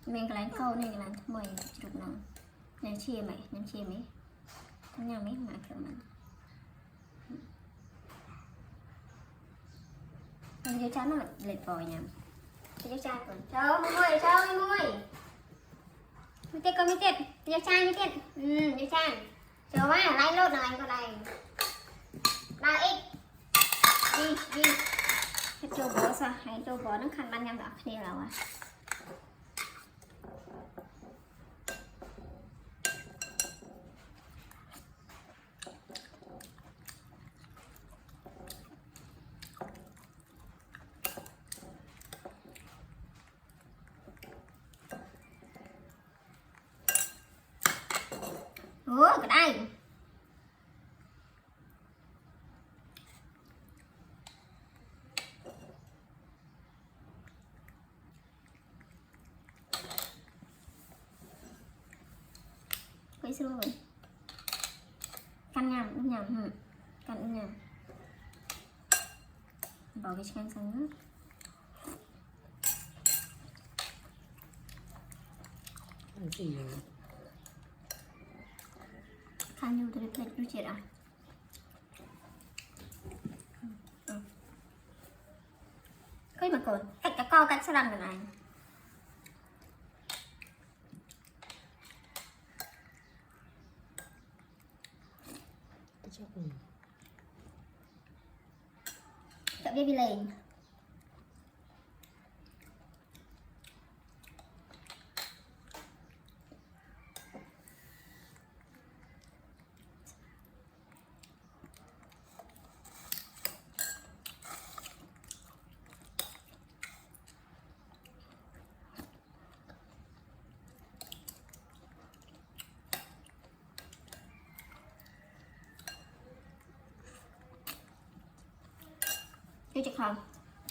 mình cái lánh câu này là mày chụp nó nem chia mày thằng nhà mấy mà kiểu mà mình cho nó lệch vòi nhỉ cho cha còn cháu môi mi tiết cho cha mi tiết cho cha cháu quá lấy lốt nào anh có đây ba ít đi cái châu bò sao hay châu bò nó khăn ban nhâm đỏ kia là à cái đây quay xưa rồi căn nhầm căn nhầm bỏ cái chan sang nước ăn gì rồi khăn nhiều từ cái nó chết à cái mà còn cách cả co cách sẽ làm cái này chậm đi lên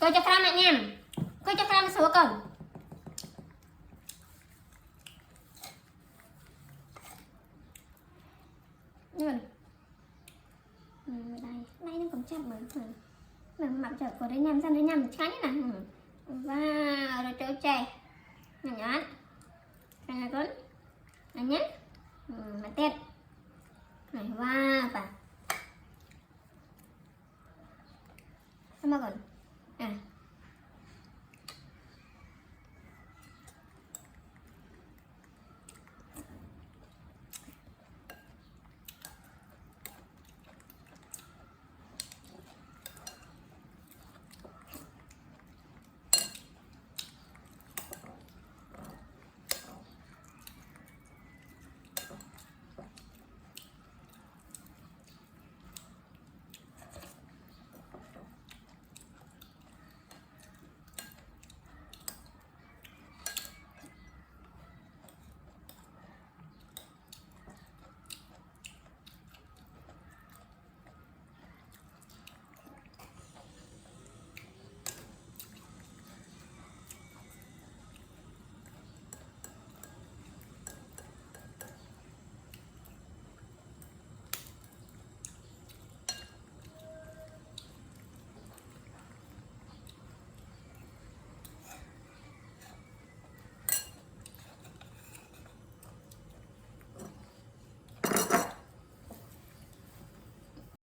coi cho cam anh em coi cho cam số cần đây nó còn chậm mình mặc chợ của đấy nhầm sang đấy nhầm tránh nè và rồi trâu chè này nhá này con này nhé mà tết này và sao mà còn